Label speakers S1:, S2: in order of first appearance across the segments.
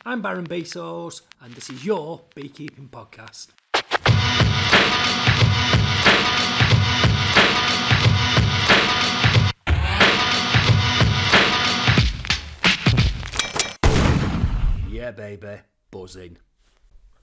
S1: I'm Baron Beesores, and this is your beekeeping podcast. Yeah, baby, buzzing.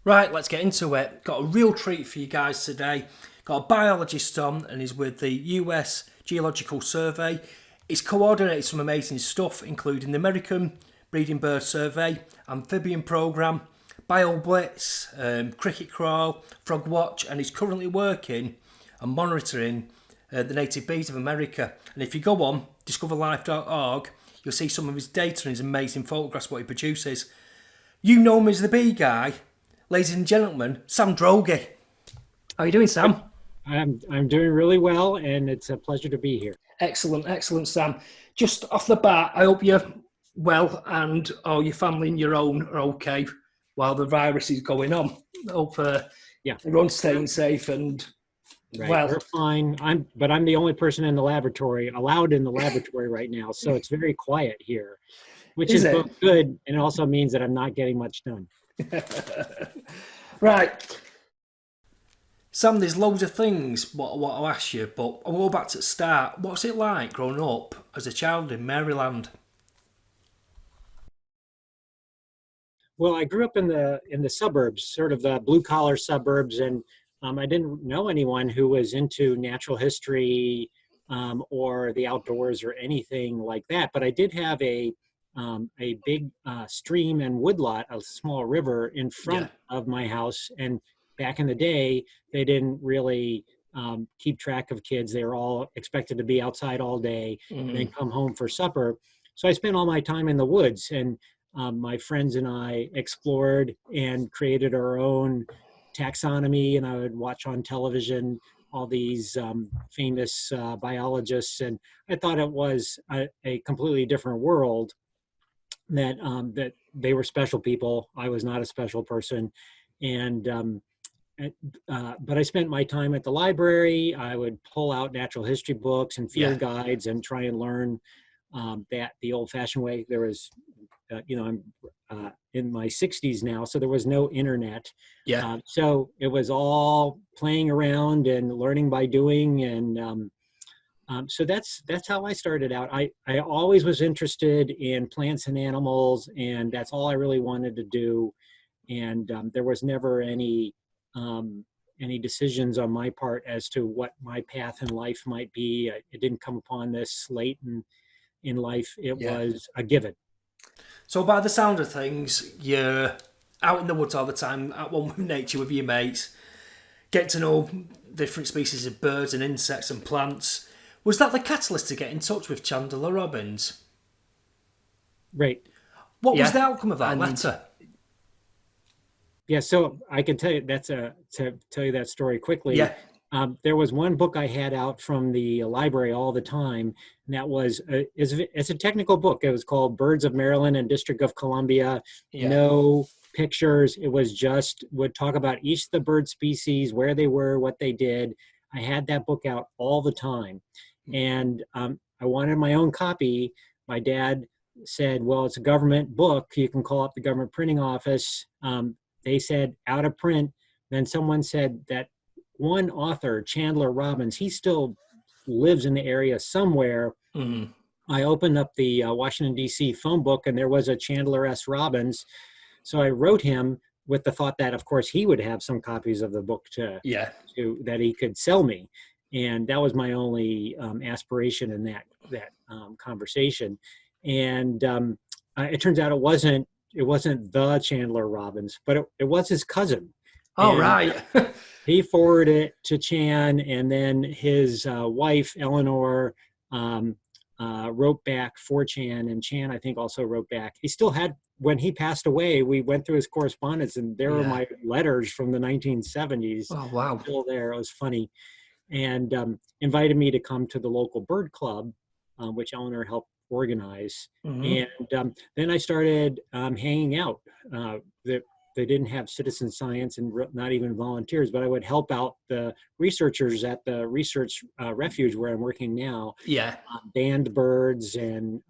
S1: Right, let's get into it. Got a real treat for you guys today. Got a biologist on, and he's with the US Geological Survey. He's coordinated some amazing stuff, including the American Breeding Bird Survey, Amphibian Programme, BioBlitz, Cricket Crawl, Frog Watch, and he's currently working and monitoring the native bees of America. And if you go on discoverlife.org, you'll see some of his data and his amazing photographs, what he produces. You know him as the bee guy. Ladies and gentlemen, Sam Droege. How are you doing, Sam?
S2: I'm doing really well, and it's a pleasure to be here.
S1: Excellent, Sam. Just off the bat, I hope you're well and all your family and your own are okay while the virus is going on. I hope everyone's staying safe and well.
S2: We're fine. I'm the only person allowed in the laboratory right now, so it's very quiet here, which is both good and also means that I'm not getting much done.
S1: Right. Sam, there's loads of things what I'll ask you, but I'll go back to the start. What's it like growing up as a child in Maryland?
S2: Well, I grew up in the suburbs, sort of the blue collar suburbs, and I didn't know anyone who was into natural history or the outdoors or anything like that. But I did have a big stream and woodlot, a small river in front of my house. And back in the day, they didn't really keep track of kids. They were all expected to be outside all day and then come home for supper. So I spent all my time in the woods, and my friends and I explored and created our own taxonomy, and I would watch on television all these famous biologists, and I thought it was a completely different world, that they were special people. I was not a special person. And but I spent my time at the library. I would pull out natural history books and field guides and try and learn that the old-fashioned way. There was, I'm in my 60s now, so there was no internet. So it was all playing around and learning by doing, and so that's how I started out. I always was interested in plants and animals, and that's all I really wanted to do. And there was never any decisions on my part as to what my path in life might be. It didn't come upon this late in life. It was a given.
S1: So by the sound of things, you're out in the woods all the time, at one with nature with your mates, get to know different species of birds and insects and plants. Was that the catalyst to get in touch with Chandler Robbins?
S2: Right.
S1: What was the outcome of that letter?
S2: Yeah, so I can tell you to tell you that story quickly. There was one book I had out from the library all the time, and that was it's a technical book. It was called Birds of Maryland and District of Columbia. No pictures. It was just would talk about each of the bird species, where they were, what they did. I had that book out all the time, and I wanted my own copy. My dad said, "Well, it's a government book. You can call up the government printing office." They said out of print. Then someone said that one author, Chandler Robbins, he still lives in the area somewhere. I opened up the Washington, D.C. phone book, and there was a Chandler S. Robbins. So I wrote him with the thought that, of course, he would have some copies of the book to that he could sell me. And that was my only aspiration in that conversation. And it turns out it wasn't the Chandler Robbins, but it was his cousin.
S1: Oh, right.
S2: He forwarded it to Chan, and then his wife, Eleanor, wrote back for Chan, and Chan, I think, also wrote back. He still had, when he passed away, we went through his correspondence, and there were my letters from the 1970s.
S1: Oh, wow.
S2: Still there. It was funny. And invited me to come to the local bird club, which Eleanor helped organize. And then I started hanging out. They didn't have citizen science and not even volunteers, but I would help out the researchers at the research refuge where I'm working now. Banned birds, and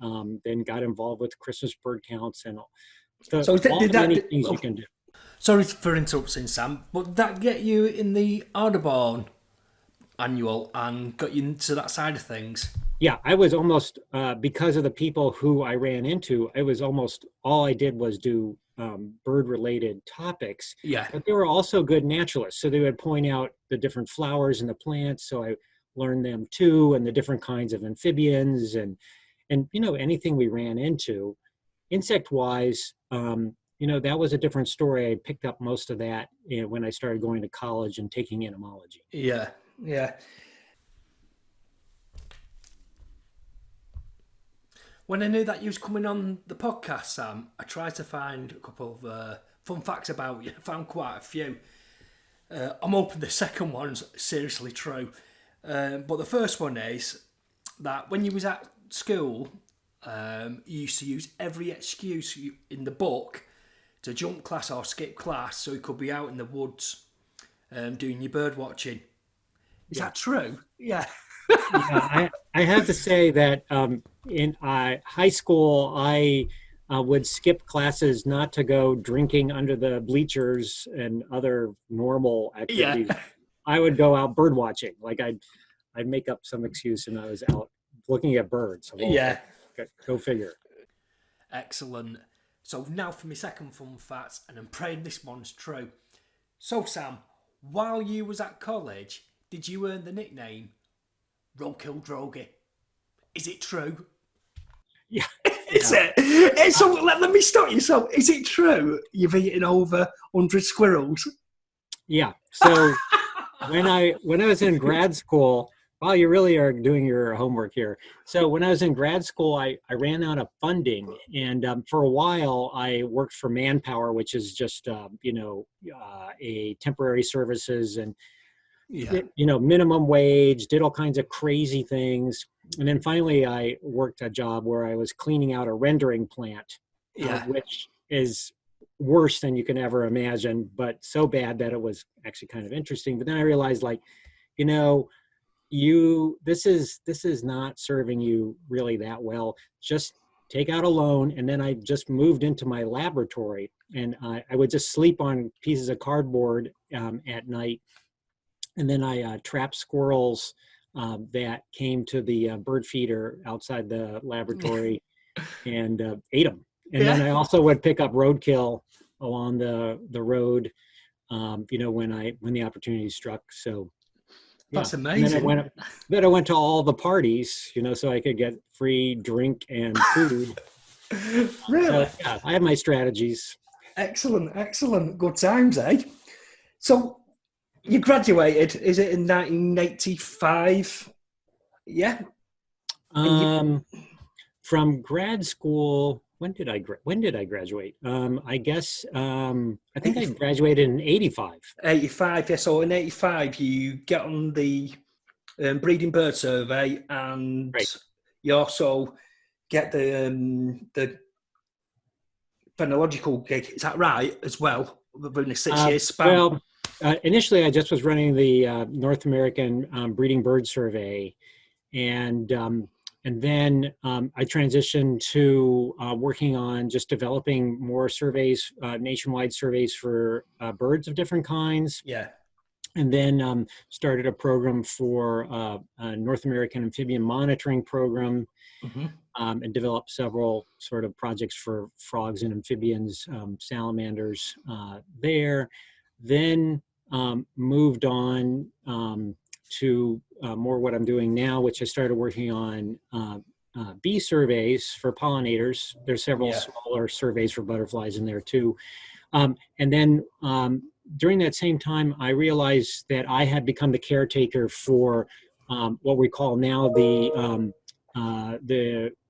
S2: then got involved with Christmas bird counts and So
S1: So
S2: all
S1: did
S2: the many
S1: that?
S2: things you can do.
S1: Sorry for interrupting, Sam, but did that get you in the Audubon annual and got you into that side of things?
S2: Yeah, I was almost because of the people who I ran into. I was almost all I did was do bird-related topics,
S1: Yeah,
S2: but they were also good naturalists. So they would point out the different flowers and the plants. So I learned them too, and the different kinds of amphibians and anything we ran into, insect-wise. That was a different story. I picked up most of that when I started going to college and taking entomology.
S1: yeah, yeah. When I knew that you was coming on the podcast, Sam, I tried to find a couple of fun facts about you. I found quite a few. I'm hoping the second one's seriously true. But the first one is that when you was at school, you used to use every excuse in the book to jump class or skip class so you could be out in the woods doing your bird watching. Is
S2: Yeah.
S1: that true? Yeah.
S2: Yeah, I have to say that in high school, I would skip classes not to go drinking under the bleachers and other normal
S1: Yeah.
S2: activities. I would go out bird watching. Like I'd make up some excuse and I was out looking at birds of all things.
S1: Yeah.
S2: Go figure.
S1: Excellent. So now for my second fun fact, and I'm praying this one's true. So Sam, while you was at college, did you earn the nickname Roadkill Droege? Is it true?
S2: Yeah.
S1: Is it? So let me stop you. So is it true you've eaten over 100 squirrels?
S2: Yeah. So when I was in grad school, wow, you really are doing your homework here. So when I was in grad school, I ran out of funding, and for a while I worked for Manpower, which is just a temporary services and
S1: Yeah.
S2: minimum wage, did all kinds of crazy things, and then finally I worked a job where I was cleaning out a rendering plant,
S1: Yeah.
S2: which is worse than you can ever imagine, but so bad that it was actually kind of interesting. But then I realized, like, you know, this is not serving you really that well. Just take out a loan. And then I just moved into my laboratory, and I would just sleep on pieces of cardboard at night. And then I trapped squirrels that came to the bird feeder outside the laboratory and ate them. And then
S1: Yeah.
S2: I also would pick up roadkill along the road, when the opportunity struck. So yeah,
S1: That's
S2: and
S1: amazing.
S2: then I went to all the parties, so I could get free drink and food.
S1: Really?
S2: So yeah, I have my strategies.
S1: Excellent, excellent. Good times, eh? So you graduated, is it in 1985? Yeah. And you,
S2: From grad school, when did I graduate? I guess I think I graduated in '85.
S1: 85, yeah. So in 85, you get on the breeding bird survey, and
S2: Right.
S1: you also get the phenological gig. Is that right as well? Within a 6 year span.
S2: Well, initially I just was running the North American breeding bird survey, and then I transitioned to working on just developing more surveys, nationwide surveys for birds of different kinds,
S1: Yeah.
S2: and then started a program for a North American amphibian monitoring program,
S1: Mm-hmm.
S2: and developed several sort of projects for frogs and amphibians, salamanders there. Then moved on to more what I'm doing now, which I started working on bee surveys for pollinators. There's several
S1: Yeah.
S2: smaller surveys for butterflies in there too. And then during that same time, I realized that I had become the caretaker for what we call now the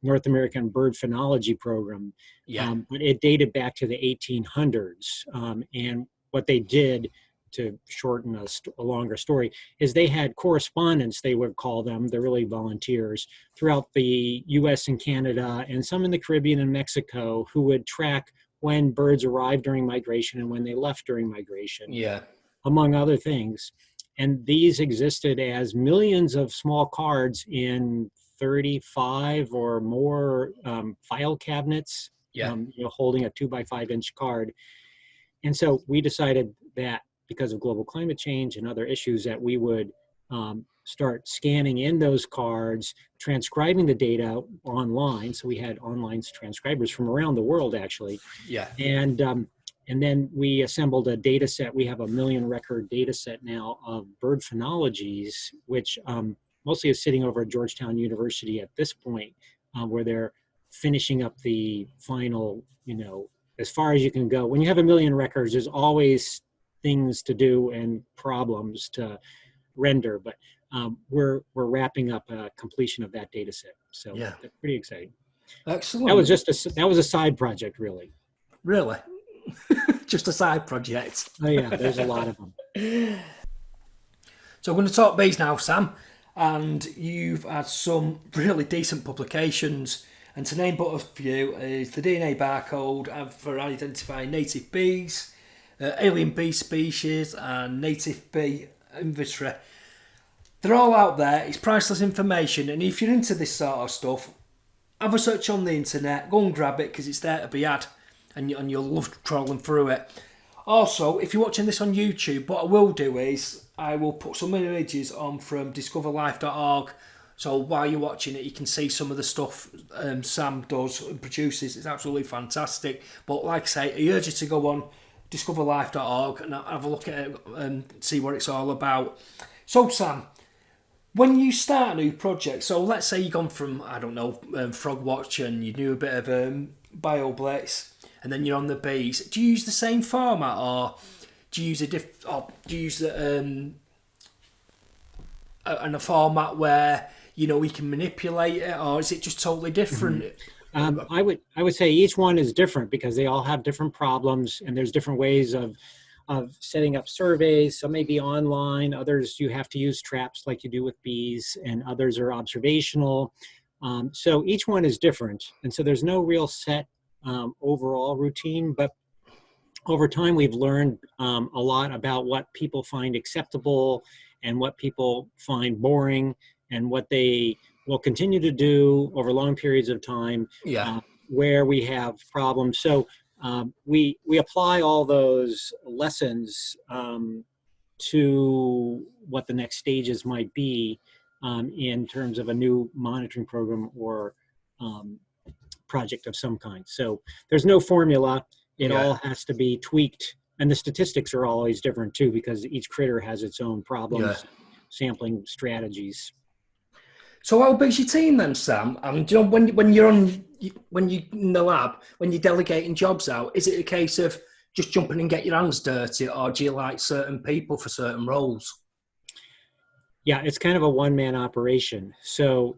S2: North American Bird Phenology Program.
S1: Yeah.
S2: But it dated back to the 1800s. And what they did, to shorten a longer story, is they had correspondents, they would call them, they're really volunteers, throughout the US and Canada and some in the Caribbean and Mexico, who would track when birds arrived during migration and when they left during migration,
S1: Yeah.
S2: among other things. And these existed as millions of small cards in 35 or more file cabinets
S1: Yeah.
S2: Holding a 2 by 5 inch card. And so we decided that because of global climate change and other issues that we would start scanning in those cards, transcribing the data online. So we had online transcribers from around the world, actually.
S1: Yeah.
S2: And then we assembled a data set. We have a 1,000,000 record data set now of bird phenologies, which mostly is sitting over at Georgetown University at this point, where they're finishing up the final, as far as you can go. When you have 1,000,000 records, there's always things to do and problems to render, but we're wrapping up a completion of that data set. So
S1: Yeah.
S2: that's pretty exciting.
S1: Excellent.
S2: That was a side project, really.
S1: Really? Just a side project.
S2: Oh yeah, there's a lot of them.
S1: So I'm going to talk bees now, Sam, and you've had some really decent publications, and to name but a few is the DNA barcode for identifying native bees, alien bee species, and native bee inventory. They're all out there. It's priceless information, and if you're into this sort of stuff, have a search on the internet, go and grab it because it's there to be had, and you'll love trawling through it. Also, if you're watching this on YouTube, what I will do is I will put some images on from discoverlife.org, so while you're watching it you can see some of the stuff Sam does and produces. It's absolutely fantastic. But like I say, I urge you to go on discoverlife.org and have a look at it and see what it's all about. So Sam, when you start a new project, so let's say you've gone from, I don't know, Frog Watch, and you do a bit of BioBlitz, and then you're on the bees. Do you use the same format, or do you use a format where we can manipulate it, or is it just totally different?
S2: I would say each one is different because they all have different problems, and there's different ways of setting up surveys. Some may be online, others you have to use traps like you do with bees, and others are observational. So each one is different, and so there's no real set overall routine, but over time we've learned a lot about what people find acceptable and what people find boring, and what they will continue to do over long periods of time.
S1: Yeah.
S2: Where we have problems. So we apply all those lessons to what the next stages might be in terms of a new monitoring program or project of some kind. So there's no formula. It all has to be tweaked. And the statistics are always different too, because each critter has its own problems, sampling strategies.
S1: So how big's your team then, Sam? And when you're in the lab, when you're delegating jobs out, is it a case of just jumping and get your hands dirty, or do you like certain people for certain roles?
S2: Yeah, it's kind of a one-man operation. So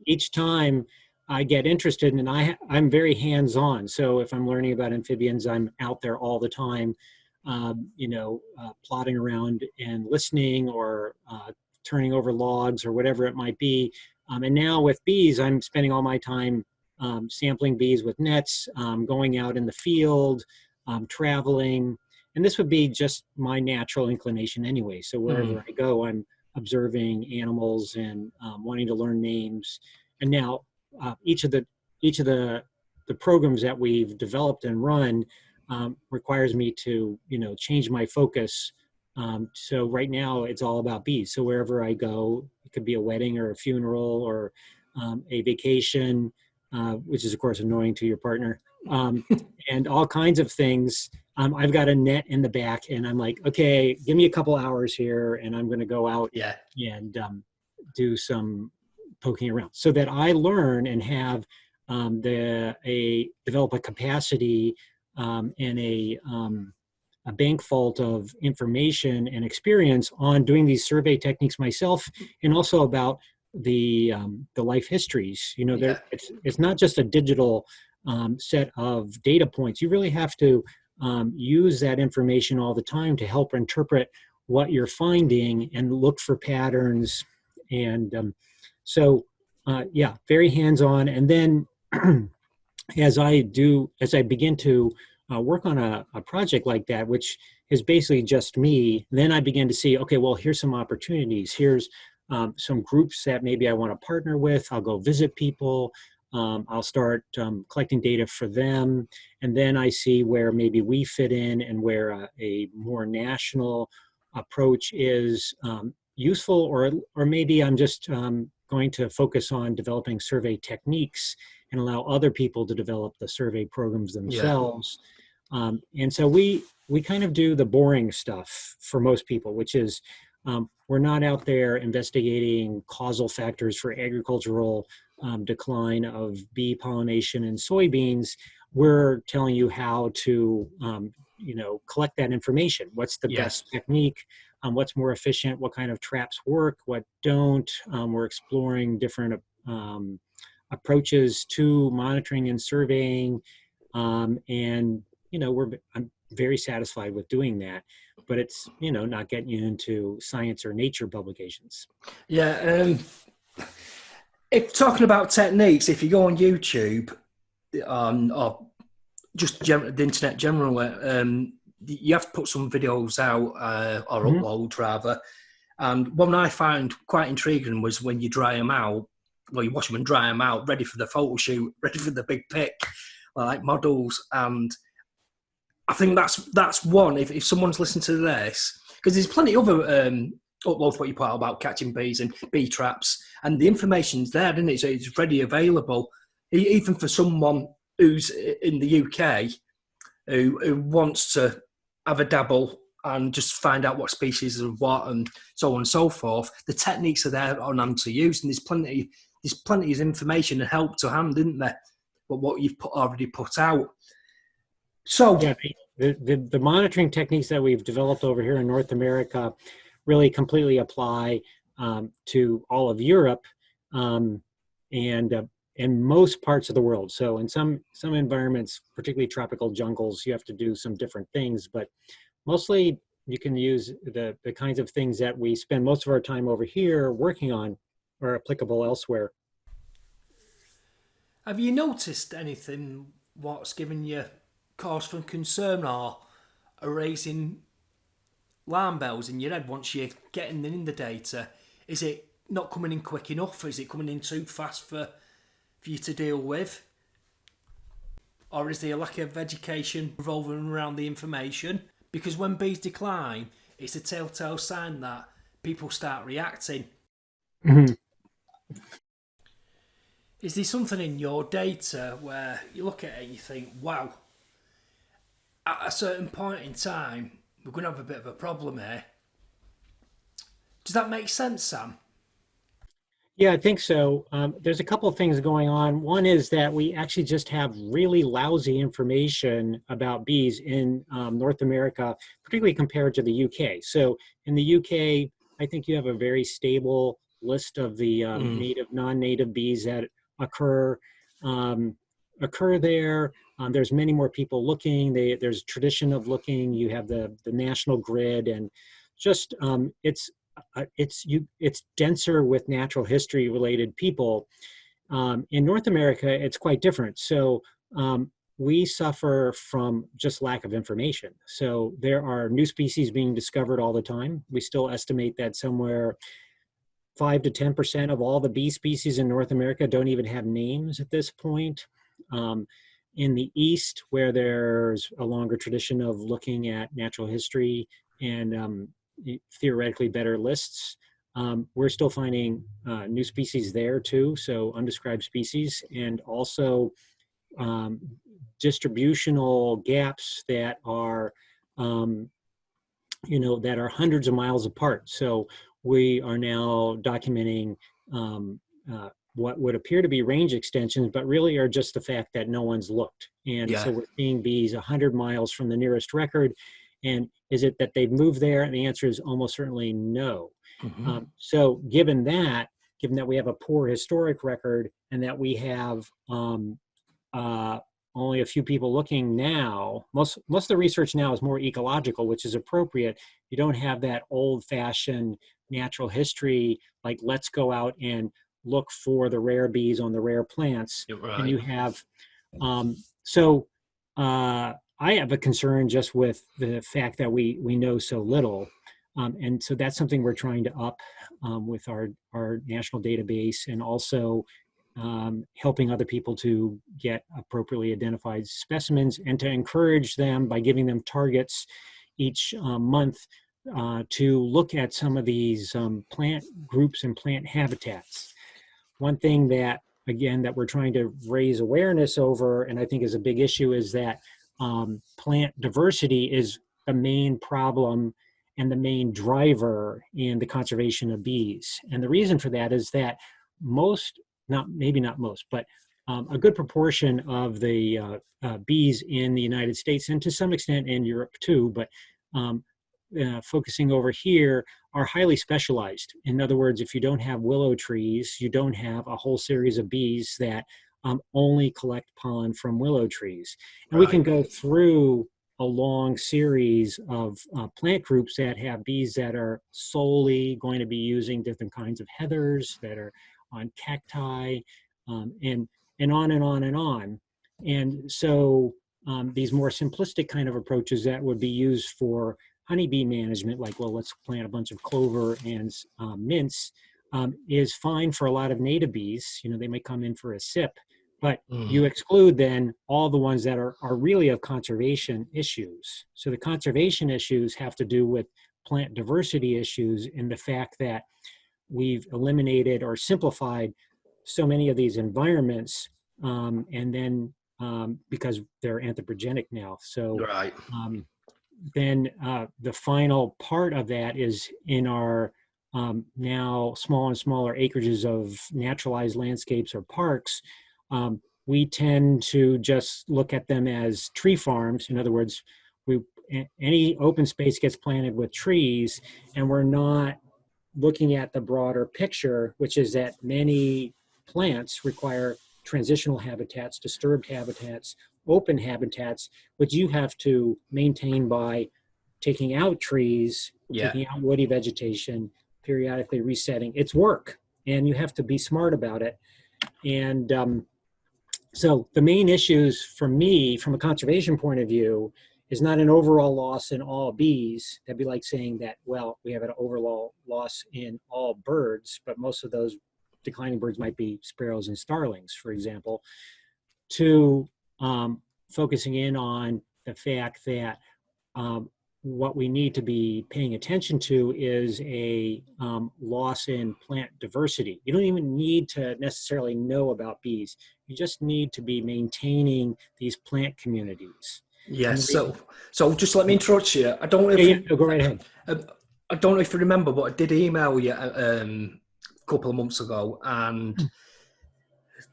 S2: each time I get interested, and I'm very hands-on. So if I'm learning about amphibians, I'm out there all the time, plodding around and listening, or turning over logs or whatever it might be. And now with bees, I'm spending all my time sampling bees with nets, going out in the field, traveling. And this would be just my natural inclination anyway. So wherever I go, I'm observing animals and wanting to learn names. And now each of the programs that we've developed and run requires me to change my focus. So right now it's all about bees. So wherever I go, it could be a wedding or a funeral or a vacation, which is of course annoying to your partner, and all kinds of things. I've got a net in the back, and I'm like, okay, give me a couple hours here, and I'm going to go out and do some poking around, so that I learn and have develop a capacity and a bank vault of information and experience on doing these survey techniques myself, and also about the life histories. It's not just a digital set of data points. You really have to use that information all the time to help interpret what you're finding and look for patterns. And very hands-on. And then as I begin to work on a project like that, which is basically just me, then I begin to see, okay, well, here's some opportunities. Here's some groups that maybe I want to partner with. I'll go visit people. I'll start collecting data for them, and then I see where maybe we fit in and where a more national approach is useful, or maybe I'm just going to focus on developing survey techniques and allow other people to develop the survey programs
S1: Yeah.
S2: themselves. And so we kind of do the boring stuff for most people, which is we're not out there investigating causal factors for agricultural decline of bee pollination in soybeans. We're telling you how to, collect that information. What's the
S1: Yes.
S2: best technique? What's more efficient? What kind of traps work? What don't? We're exploring different approaches to monitoring and surveying, and I'm very satisfied with doing that. But it's not getting you into science or nature publications.
S1: Yeah. If talking about techniques, if you go on YouTube, or just the internet generally, you have to put some videos out, or
S2: Mhm.
S1: upload rather. And one I found quite intriguing was when you dry them out, well, you wash them and dry them out, ready for the photo shoot, ready for the big pic, like models. And I think that's one. If someone's listening to this, because there's plenty of other uploads what you put out about catching bees and bee traps, and the information's there, isn't it? So it's ready available, even for someone who's in the UK who wants to have a dabble and just find out what species of what and so on and so forth. The techniques are there on hand to use, and there's plenty of information and help to hand, isn't there? But what you've already put out. So
S2: Yeah, the monitoring techniques that we've developed over here in North America really completely apply to all of Europe, and in most parts of the world. So in some environments, particularly tropical jungles, you have to do some different things, but mostly you can use the kinds of things that we spend most of our time over here working on are applicable elsewhere.
S1: have you noticed anything what's given you cause for concern or are raising alarm bells in your head once you're getting in the data? Is it not coming in quick enough? Is it coming in too fast for you to deal with? Or is there a lack of education revolving around the information? Because when bees decline, it's a telltale sign that people start reacting.
S2: Mhm.
S1: Is there something in your data where you look at it and you think, wow, at a certain point in time, we're going to have a bit of a problem here? Does that make sense, Sam?
S2: Yeah, I think so. There's a couple of things going on. One is that we actually just have really lousy information about bees in North America, particularly compared to the UK. So in the UK, I think you have a very stable list of the native, non-native bees that occur um, occur there. There's many more people looking. There's tradition of looking. You have the national grid, and just it's denser with natural history related people. In North America, it's quite different. So we suffer from just lack of information. So there are new species being discovered all the time. We still estimate that somewhere 5 to 10% of all the bee species in North America don't even have names at this point. In the East, where there's a longer tradition of looking at natural history and theoretically better lists, we're still finding new species there too, so undescribed species, and also distributional gaps that are that are hundreds of miles apart. So we are now documenting what would appear to be range extensions, but really are just the fact that no one's looked. And
S1: Yeah.
S2: so we're seeing bees 100 miles from the nearest record. And is it that they've moved there? And the answer is almost certainly no. So given that we have a poor historic record and that we have only a few people looking now, most of the research now is more ecological, which is appropriate. You don't have that old-fashioned natural history, like let's go out and look for the rare bees on the rare plants.
S1: You're right.
S2: And you have, so I have a concern just with the fact that we know so little. And so that's something we're trying to up with our national database, and also helping other people to get appropriately identified specimens, and to encourage them by giving them targets each month to look at some of these plant groups and plant habitats. One thing that, again, that we're trying to raise awareness over, and I think is a big issue, is that plant diversity is the main problem and the main driver in the conservation of bees. And the reason for that is that most, maybe not most, but a good proportion of the bees in the United States, and to some extent in Europe too, but focusing over here, are highly specialized. In other words, if you don't have willow trees, you don't have a whole series of bees that only collect pollen from willow trees. And we can go through a long series of plant groups that have bees that are solely going to be using different kinds of heathers, that are on cacti, and on and on and on. And so these more simplistic kind of approaches that would be used for honeybee management, like, well, let's plant a bunch of clover and mints, is fine for a lot of native bees. You know, they may come in for a sip, but you exclude then all the ones that are really of conservation issues. So the conservation issues have to do with plant diversity issues, and the fact that we've eliminated or simplified so many of these environments, and then because they're anthropogenic now. So then the final part of that is in our now small and smaller acreages of naturalized landscapes or parks. We tend to just look at them as tree farms. In other words, any open space gets planted with trees, and we're not looking at the broader picture, which is that many plants require transitional habitats, disturbed habitats, open habitats, which you have to maintain by taking out trees, taking out woody vegetation, periodically resetting. It's work, and you have to be smart about it. And so the main issues for me, from a conservation point of view, is not an overall loss in all bees. That'd be like saying that, well, we have an overall loss in all birds, but most of those declining birds might be sparrows and starlings, for example, to focusing in on the fact that what we need to be paying attention to is a loss in plant diversity. You don't even need to necessarily know about bees. You just need to be maintaining these plant communities.
S1: Yes. So just let me interrupt you. I don't know if
S2: go right ahead.
S1: I don't know if you remember, but I did email you a couple of months ago, and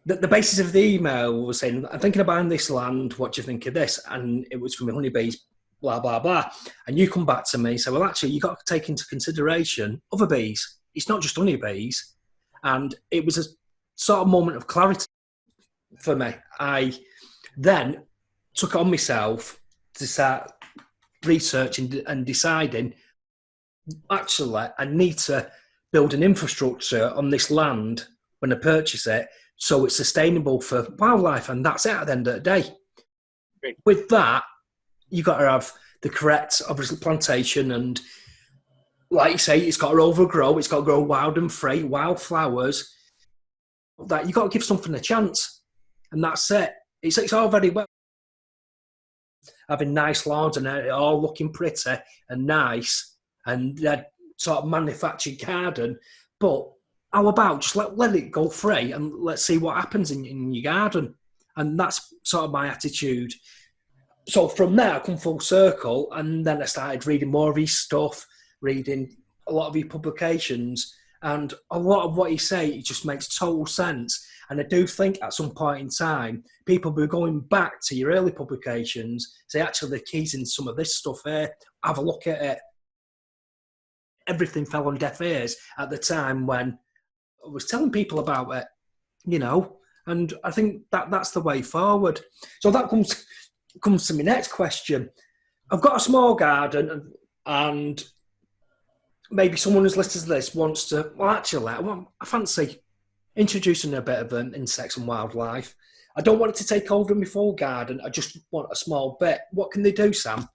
S1: the basis of the email was saying, I'm thinking of buying this land, what do you think of this? And it was from the honeybees, blah, blah, blah. And you come back to me and say, well, actually, you've got to take into consideration other bees. It's not just honeybees. And it was a sort of moment of clarity for me. I then took it on myself to start researching and deciding, actually, I need to build an infrastructure on this land when I purchase it, so it's sustainable for wildlife, and that's it at the end of the day.
S2: Great.
S1: With that, you've got to have the correct, obviously, plantation, and like you say, it's got to overgrow, it's got to grow wild and free, wildflowers. That you've got to give something a chance, and that's it. It's all very well having nice lawns and it all looking pretty and nice, and that sort of manufactured garden, but how about just let it go free and let's see what happens in your garden? And that's sort of my attitude. So from there, I come full circle, and then I started reading more of his stuff, reading a lot of his publications, and a lot of what he say, it just makes total sense. And I do think at some point in time, people will be going back to your early publications, say, actually, the keys in some of this stuff here, have a look at it. Everything fell on deaf ears at the time when I was telling people about it, you know, and I think that's the way forward. So that comes to my next question. I've got a small garden, and maybe someone who's listened to this wants to, well, actually, I fancy introducing a bit of insects and wildlife. I don't want it to take over my full garden. I just want a small bit. What can they do, Sam?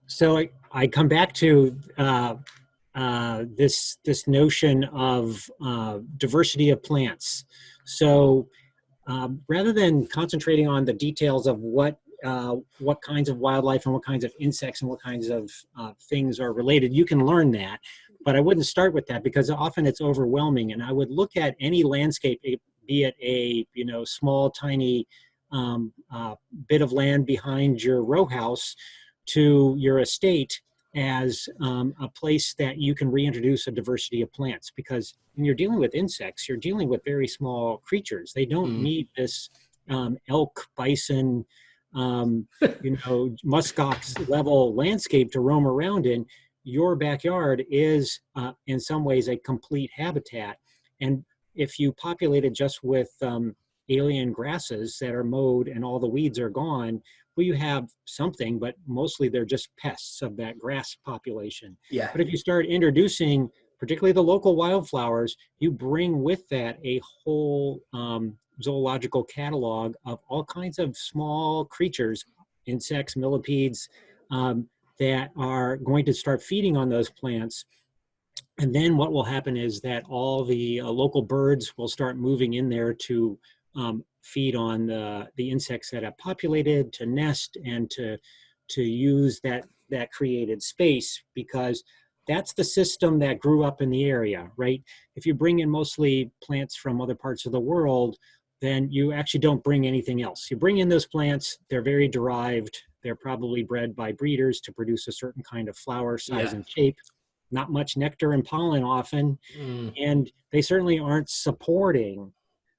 S2: So I come back to this notion of diversity of plants. So rather than concentrating on the details of what kinds of wildlife and what kinds of insects and what kinds of things are related, you can learn that. But I wouldn't start with that because often it's overwhelming. And I would look at any landscape, be it a small, tiny bit of land behind your row house to your estate, as a place that you can reintroduce a diversity of plants. Because when you're dealing with insects, you're dealing with very small creatures. They don't need this elk, bison, muskox level landscape to roam around in. Your backyard is in some ways a complete habitat. And if you populate it just with alien grasses that are mowed and all the weeds are gone, well, you have something, but mostly they're just pests of that grass population.
S1: Yeah.
S2: But if you start introducing, particularly the local wildflowers, you bring with that a whole zoological catalog of all kinds of small creatures, insects, millipedes, that are going to start feeding on those plants. And then what will happen is that all the local birds will start moving in there to feed on the insects that have populated, to nest, and to use that created space, because that's the system that grew up in the area, right? If you bring in mostly plants from other parts of the world, then you actually don't bring anything else. You bring in those plants, they're very derived, they're probably bred by breeders to produce a certain kind of flower size and shape, not much nectar and pollen often, and they certainly aren't supporting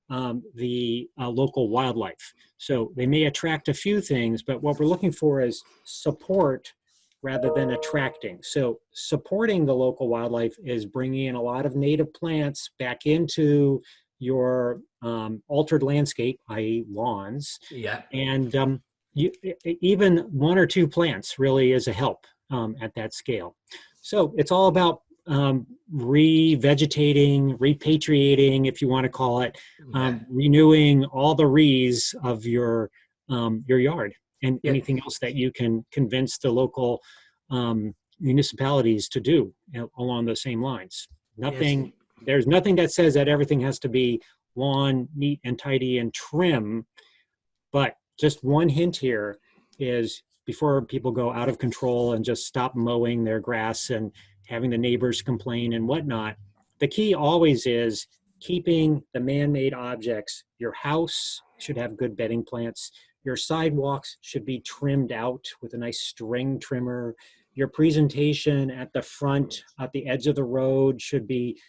S2: the local wildlife. So they may attract a few things, but what we're looking for is support rather than attracting. So supporting the local wildlife is bringing in a lot of native plants back into your altered landscape, i.e. lawns.
S1: Yeah.
S2: And even one or two plants really is a help at that scale. So it's all about revegetating, repatriating, if you want to call it, renewing all the re's of your yard, and anything else that you can convince the local municipalities to do along those same lines. There's nothing that says that everything has to be lawn, neat and tidy and trim, but just one hint here is, before people go out of control and just stop mowing their grass and having the neighbors complain and whatnot, the key always is keeping the man-made objects. Your house should have good bedding plants. Your sidewalks should be trimmed out with a nice string trimmer. Your presentation at the front, at the edge of the road, should be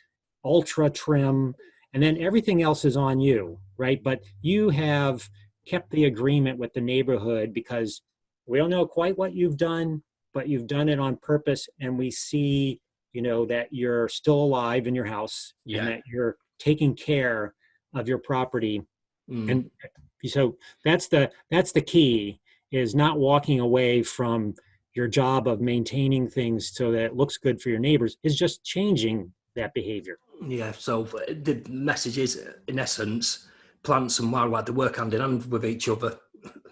S2: ultra trim. And then everything else is on you, right? But you have kept the agreement with the neighborhood, because we don't know quite what you've done, but you've done it on purpose, and we see, that you're still alive in your house, and that you're taking care of your property. And so that's the key, is not walking away from your job of maintaining things so that it looks good for your neighbors, is just changing that behavior.
S1: Yeah, so the message is, in essence, plants and wildlife, they work hand in hand with each other.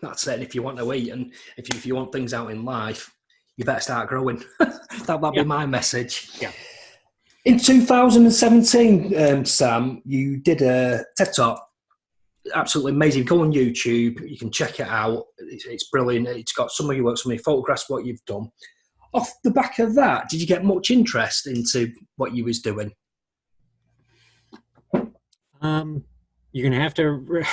S1: That's it. If you want to eat, and if you want things out in life, you better start growing. That'll be my message.
S2: Yeah.
S1: In 2017, Sam, you did a TED Talk. Absolutely amazing. Go on YouTube. You can check it out. It's brilliant. It's got some of your work, some of your photographs, what you've done. Off the back of that, did you get much interest into what you was doing?
S2: You're going to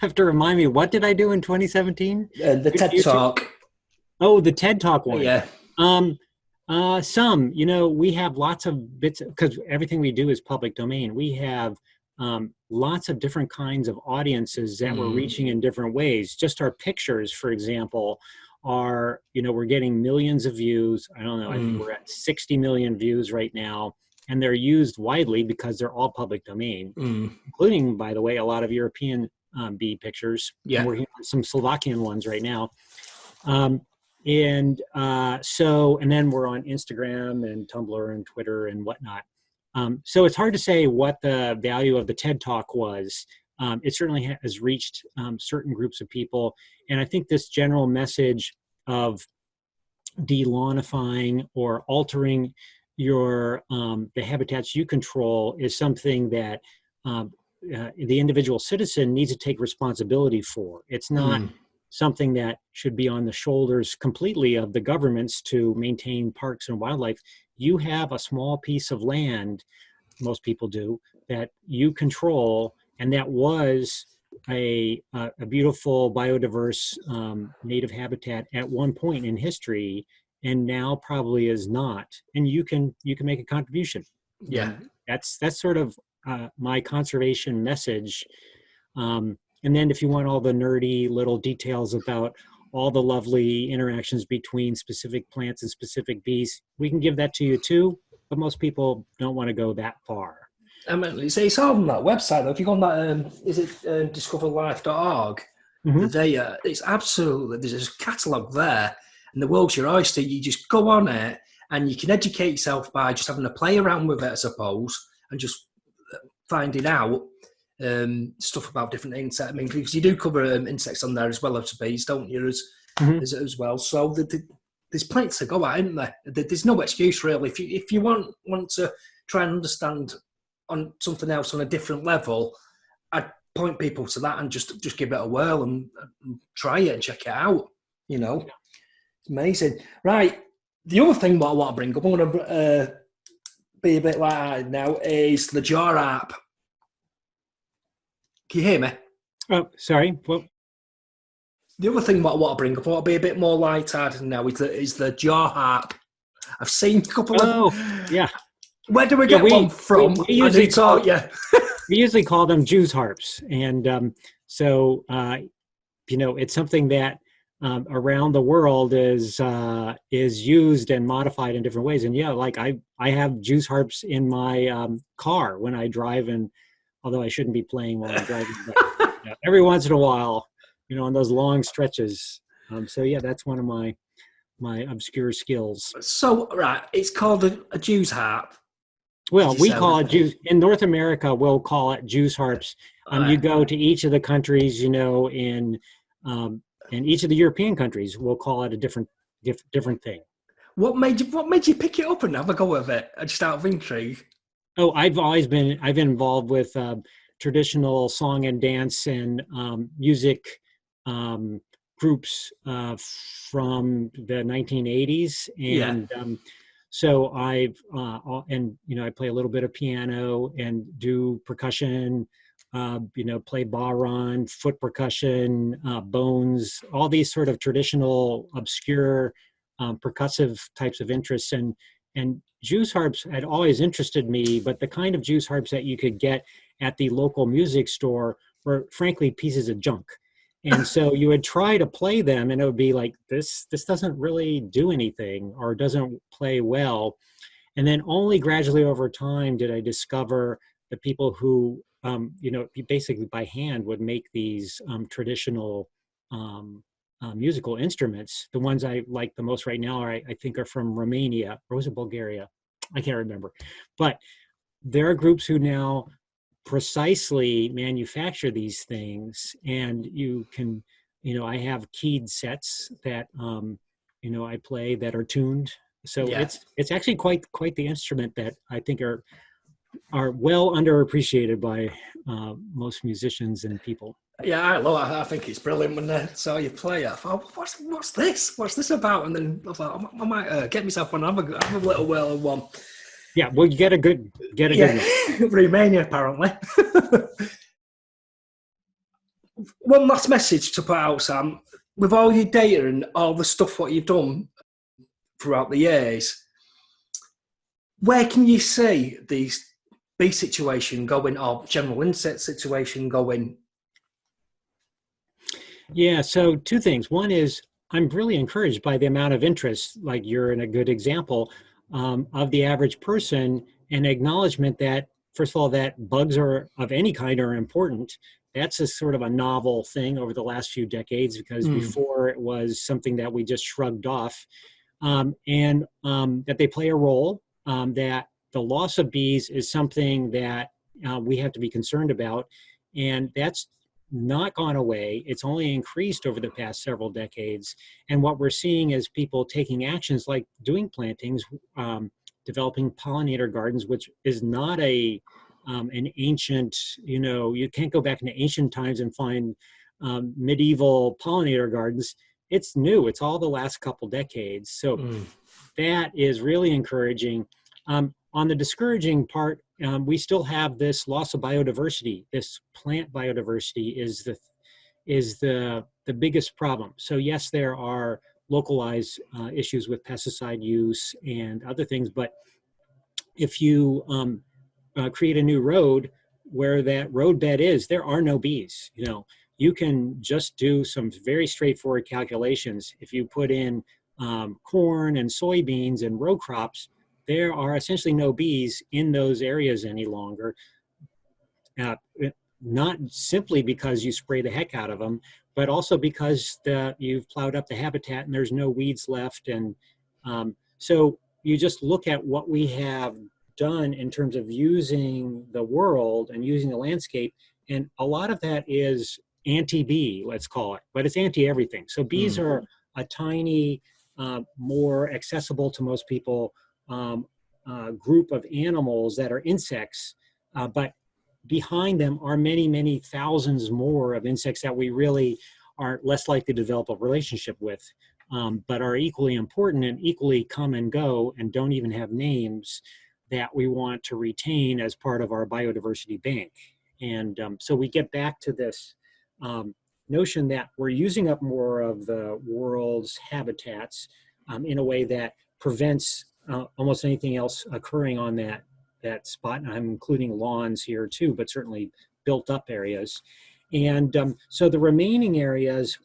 S2: have to remind me, what did I do in 2017?
S1: The TED Talk.
S2: Oh, the TED Talk one.
S1: Yeah.
S2: We have lots of bits, because everything we do is public domain. We have lots of different kinds of audiences that we're reaching in different ways. Just our pictures, for example, are, we're getting millions of views. I don't know, I think we're at 60 million views right now. And they're used widely because they're all public domain, including, by the way, a lot of European bee pictures.
S1: Yeah.
S2: I'm working on some Slovakian ones right now. And then we're on Instagram and Tumblr and Twitter and whatnot. So it's hard to say what the value of the TED Talk was. It certainly has reached certain groups of people. And I think this general message of de-lawnifying or altering the habitats you control is something that the individual citizen needs to take responsibility for. It's not something that should be on the shoulders completely of the governments to maintain parks and wildlife. You have a small piece of land, most people do, that you control, and that was a beautiful, biodiverse native habitat at one point in history, and now probably is not. And you can make a contribution.
S1: Yeah.
S2: That's sort of my conservation message. And then if you want all the nerdy little details about all the lovely interactions between specific plants and specific bees, we can give that to you too, but most people don't want to go that far.
S1: I mean, it's all on that website though. If you go on that, is it discoverlife.org?
S2: Mm-hmm.
S1: The data, it's absolutely, there's a catalogue there, and the world's your oyster. You just go on it, and you can educate yourself by just having a play around with it, I suppose, and just finding out stuff about different insects. I mean, because you do cover insects on there as well as bees, don't you, as well? So there's plenty to go at, isn't there? There's no excuse really. If you want to try and understand on something else on a different level, I'd point people to that and just give it a whirl and try it and check it out. You know, it's amazing. Right. The other thing what I want to bring up, I want to be a bit light now, is the jar app. Can you hear me?
S2: Oh, sorry. Well,
S1: the other thing what I want to bring up, I want to be a bit more light-hearted now, is the jar app. I've seen a couple of...
S2: yeah.
S1: Where do we get one from?
S2: We usually call them Jews harps. And so, it's something that around the world is used and modified in different ways. And yeah, like I have Jews harps in my car when I drive, and although I shouldn't be playing while I'm driving, but every once in a while, on those long stretches. So yeah, that's one of my obscure skills.
S1: So, right, it's called a Jews harp.
S2: Well, we call it Jews. In North America, we'll call it Jews harps. You go to each of the countries, in each of the European countries, we'll call it a different thing.
S1: What made you pick it up and have a go of it? Just out of intrigue.
S2: Oh, I've been involved with traditional song and dance and music groups from the 1980s, and so I play a little bit of piano and do percussion, play baron, foot percussion, bones, all these sort of traditional, obscure, percussive types of interests. And Jews harps had always interested me, but the kind of Jews harps that you could get at the local music store were frankly pieces of junk. And so you would try to play them and it would be like, this doesn't really do anything or doesn't play well. And then only gradually over time did I discover the people who, basically by hand would make these traditional musical instruments. The ones I like the most right now I think are from Romania, or was it Bulgaria? I can't remember. But there are groups who now precisely manufacture these things, and you can, I have keyed sets that I play that are tuned. So it's actually quite the instrument that I think are well underappreciated by most musicians and people.
S1: Yeah, I think it's brilliant when I saw you play it. I thought, what's this? What's this about? And then I thought, I might get myself one. Have a little whirl of one.
S2: Yeah, well, you get a good one.
S1: Romania, apparently. One last message to put out, Sam. With all your data and all the stuff what you've done throughout the years, where can you see these bee situation going, or general insect situation going?
S2: Yeah, so two things. One is I'm really encouraged by the amount of interest, like you're in a good example, of the average person, and acknowledgement that, first of all, that bugs are of any kind are important. That's a sort of a novel thing over the last few decades, because before it was something that we just shrugged off, and that they play a role, that the loss of bees is something that we have to be concerned about, and that's not gone away. It's only increased over the past several decades. And what we're seeing is people taking actions like doing plantings developing pollinator gardens, which is not an ancient, you can't go back into ancient times and find medieval pollinator gardens. It's new. It's all the last couple decades. So that is really encouraging. On the discouraging part, we still have this loss of biodiversity. This plant biodiversity is the biggest problem. So yes, there are localized issues with pesticide use and other things, but if you create a new road where that road bed is, there are no bees. You can just do some very straightforward calculations. If you put in corn and soybeans and row crops, there are essentially no bees in those areas any longer. Not simply because you spray the heck out of them, but also because you've plowed up the habitat and there's no weeds left. And so you just look at what we have done in terms of using the world and using the landscape, and a lot of that is anti-bee, let's call it, but it's anti-everything. So bees are a tiny, more accessible to most people group of animals that are insects, but behind them are many, many thousands more of insects that we really are less likely to develop a relationship with, but are equally important and equally come and go and don't even have names, that we want to retain as part of our biodiversity bank. And so we get back to this notion that we're using up more of the world's habitats in a way that prevents almost anything else occurring on that spot. And I'm including lawns here too, but certainly built up areas. And so the remaining areas,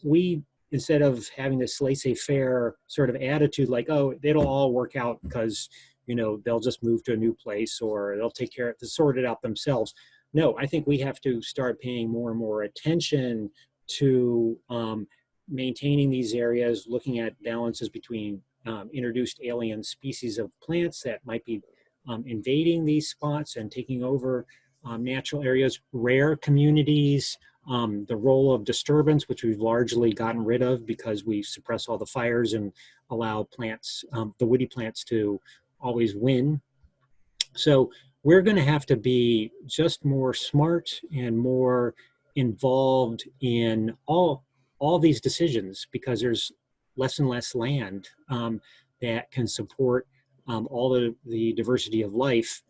S2: instead of having this laissez-faire sort of attitude like, oh, it'll all work out because they'll just move to a new place or they'll take care of it, sort it out themselves. No, I think we have to start paying more and more attention to maintaining these areas, looking at balances between introduced alien species of plants that might be invading these spots and taking over natural areas, rare communities, the role of disturbance, which we've largely gotten rid of because we suppress all the fires and allow plants, the woody plants, to always win. So we're going to have to be just more smart and more involved in all these decisions, because there's less and less land that can support all the diversity of life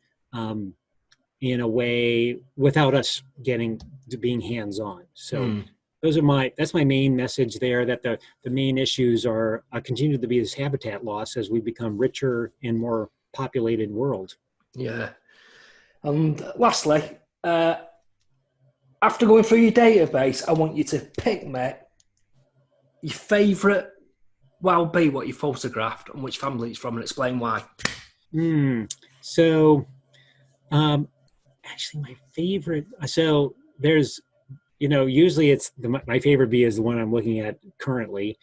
S2: in a way without us being hands-on. So that's my main message there, that the main issues are continue to be this habitat loss as we become richer and more populated world.
S1: Yeah. And lastly, after going through your database, I want you to pick, mate, your favourite wild bee, what you photographed, and which family it's from, and explain why.
S2: So, actually, my favorite. So there's, usually it's my favorite bee is the one I'm looking at currently.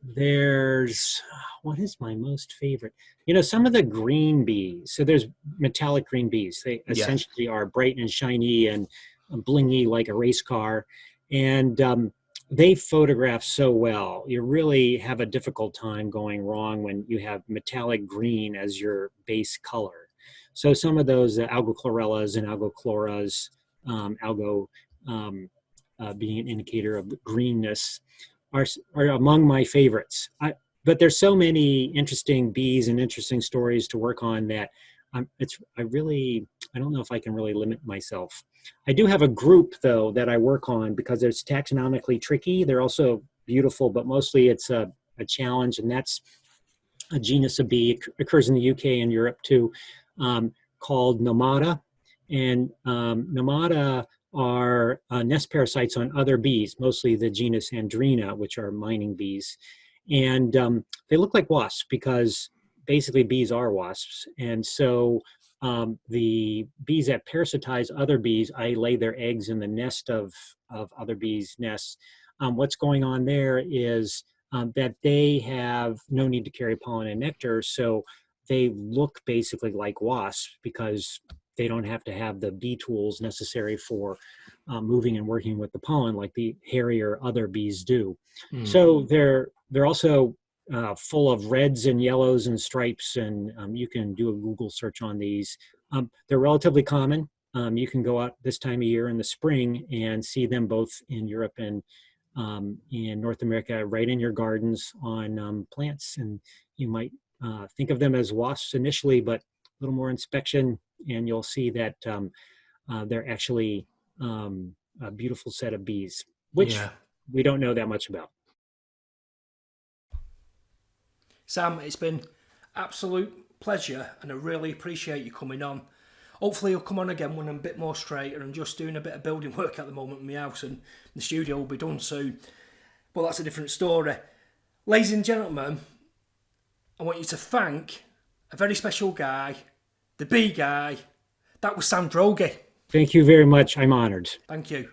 S2: There's, what is my most favorite? Some of the green bees. So there's metallic green bees. They essentially are bright and shiny and blingy like a race car. And they photograph so well. You really have a difficult time going wrong when you have metallic green as your base color. So some of those algochlorellas and algochloras, algo being an indicator of greenness, are among my favorites. But there's so many interesting bees and interesting stories to work on that I don't know if I can really limit myself. I do have a group though that I work on because it's taxonomically tricky. They're also beautiful, but mostly it's a challenge, and that's a genus of bee. It occurs in the UK and Europe too, called Nomada. And Nomada are nest parasites on other bees, mostly the genus Andrena, which are mining bees. And they look like wasps because basically bees are wasps. And so the bees that parasitize other bees, lay their eggs in the nest of other bees' nests. What's going on there is that they have no need to carry pollen and nectar, so they look basically like wasps because they don't have to have the bee tools necessary for moving and working with the pollen like the hairy or other bees do. So they're also full of reds and yellows and stripes, and you can do a Google search on these. They're relatively common. You can go out this time of year in the spring and see them both in Europe and in North America, right in your gardens on plants. And you might think of them as wasps initially, but a little more inspection, and you'll see that they're actually a beautiful set of bees, which we don't know that much about.
S1: Sam, it's been absolute pleasure, and I really appreciate you coming on. Hopefully you'll come on again when I'm a bit more straighter. I'm just doing a bit of building work at the moment in my house, and the studio will be done soon. But that's a different story. Ladies and gentlemen, I want you to thank a very special guy, the bee guy. That was Sam Droege.
S2: Thank you very much. I'm honored.
S1: Thank you.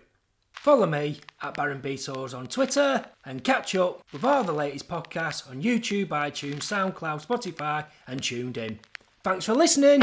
S1: Follow me at Baron Beesores on Twitter and catch up with all the latest podcasts on YouTube, iTunes, SoundCloud, Spotify and Tuned In. Thanks for listening.